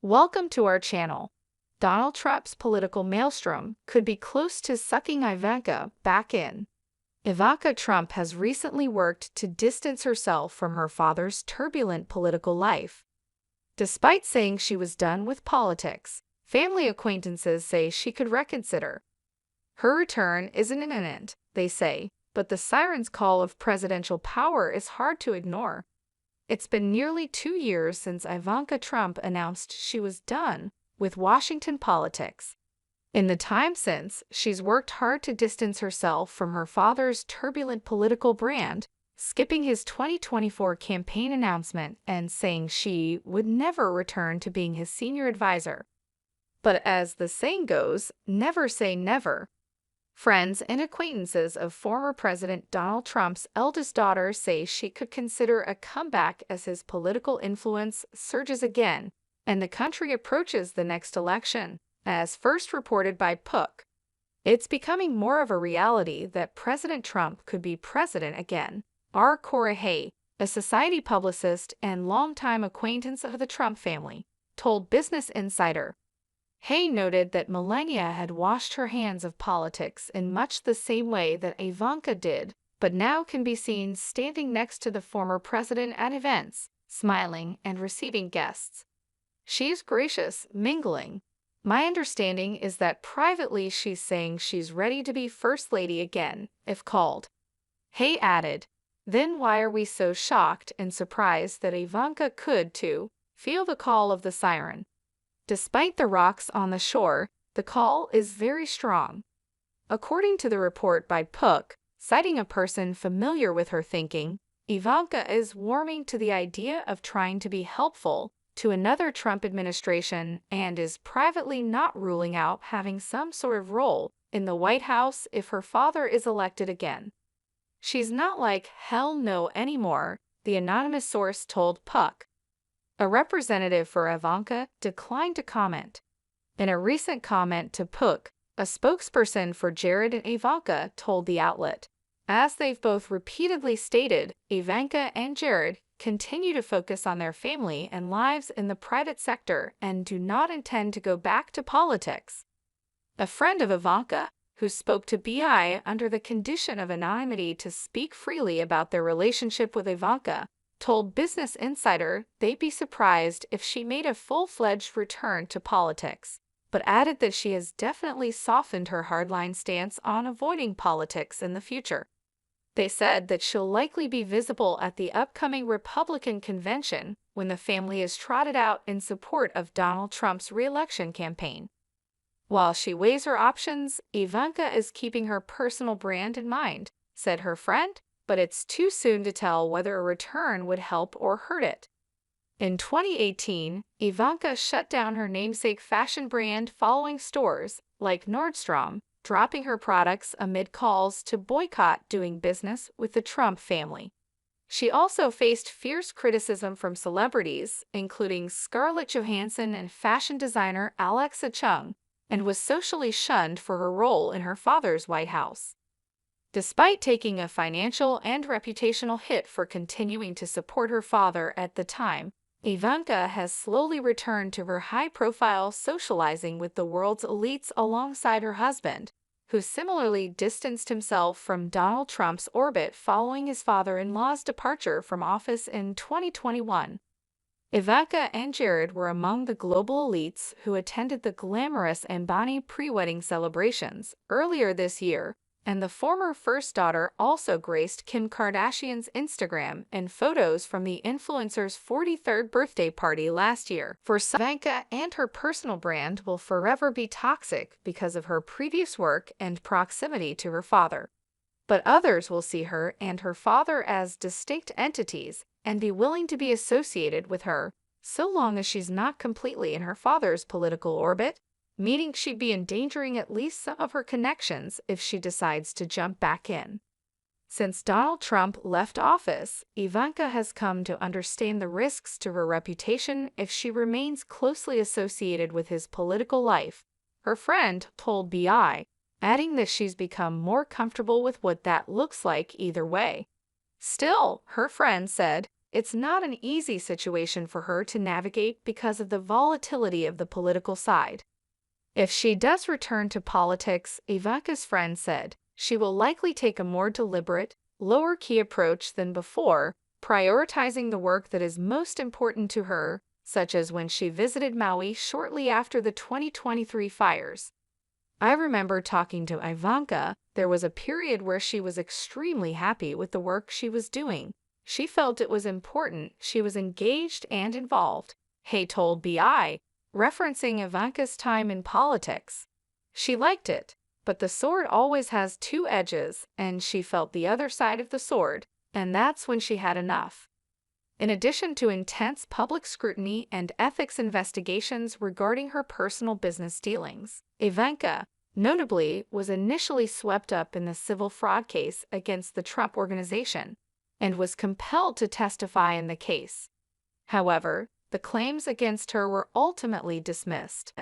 Welcome to our channel. Donald Trump's political maelstrom could be close to sucking Ivanka back in. Ivanka Trump has recently worked to distance herself from her father's turbulent political life. Despite saying she was done with politics, family acquaintances say she could reconsider. Her return isn't imminent, they say, but the siren's call of presidential power is hard to ignore. It's been nearly 2 years since Ivanka Trump announced she was done with Washington politics. In the time since, she's worked hard to distance herself from her father's turbulent political brand, skipping his 2024 campaign announcement and saying she would never return to being his senior advisor. But as the saying goes, never say never. Friends and acquaintances of former President Donald Trump's eldest daughter say she could consider a comeback as his political influence surges again and the country approaches the next election, as first reported by Puck. It's becoming more of a reality that President Trump could be president again. R. Cora Hay, a society publicist and longtime acquaintance of the Trump family, told Business Insider. Hay noted that Melania had washed her hands of politics in much the same way that Ivanka did, but now can be seen standing next to the former president at events, smiling and receiving guests. She's gracious, mingling. My understanding is that privately she's saying she's ready to be First Lady again, if called. Hay added, then why are we so shocked and surprised that Ivanka could, too, feel the call of the siren? Despite the rocks on the shore, the call is very strong. According to the report by Puck, citing a person familiar with her thinking, Ivanka is warming to the idea of trying to be helpful to another Trump administration and is privately not ruling out having some sort of role in the White House if her father is elected again. She's not like hell no anymore, the anonymous source told Puck. A representative for Ivanka declined to comment. In a recent comment to Puck, a spokesperson for Jared and Ivanka told the outlet, as they've both repeatedly stated, Ivanka and Jared continue to focus on their family and lives in the private sector and do not intend to go back to politics. A friend of Ivanka, who spoke to BI under the condition of anonymity to speak freely about their relationship with Ivanka, told Business Insider they'd be surprised if she made a full-fledged return to politics, but added that she has definitely softened her hardline stance on avoiding politics in the future. They said that she'll likely be visible at the upcoming Republican convention when the family is trotted out in support of Donald Trump's re-election campaign. While she weighs her options, Ivanka is keeping her personal brand in mind, said her friend, but it's too soon to tell whether a return would help or hurt it. In 2018, Ivanka shut down her namesake fashion brand following stores like Nordstrom, dropping her products amid calls to boycott doing business with the Trump family. She also faced fierce criticism from celebrities, including Scarlett Johansson and fashion designer Alexa Chung, and was socially shunned for her role in her father's White House. Despite taking a financial and reputational hit for continuing to support her father at the time, Ivanka has slowly returned to her high-profile socializing with the world's elites alongside her husband, who similarly distanced himself from Donald Trump's orbit following his father-in-law's departure from office in 2021. Ivanka and Jared were among the global elites who attended the glamorous Ambani pre-wedding celebrations earlier this year, and the former first daughter also graced Kim Kardashian's Instagram in photos from the influencer's 43rd birthday party last year. For some, Ivanka and her personal brand will forever be toxic because of her previous work and proximity to her father. But others will see her and her father as distinct entities and be willing to be associated with her, so long as she's not completely in her father's political orbit, meaning she'd be endangering at least some of her connections if she decides to jump back in. Since Donald Trump left office, Ivanka has come to understand the risks to her reputation if she remains closely associated with his political life, her friend told BI, adding that she's become more comfortable with what that looks like either way. Still, her friend said, It's not an easy situation for her to navigate because of the volatility of the political side. If she does return to politics, Ivanka's friend said, she will likely take a more deliberate, lower-key approach than before, prioritizing the work that is most important to her, such as when she visited Maui shortly after the 2023 fires. I remember talking to Ivanka. There was a period where she was extremely happy with the work she was doing. She felt it was important, she was engaged and involved, Hay told BI, referencing Ivanka's time in politics. She liked it, but the sword always has two edges, and she felt the other side of the sword, and that's when she had enough. In addition to intense public scrutiny and ethics investigations regarding her personal business dealings, Ivanka, notably, was initially swept up in the civil fraud case against the Trump organization and was compelled to testify in the case. However, the claims against her were ultimately dismissed.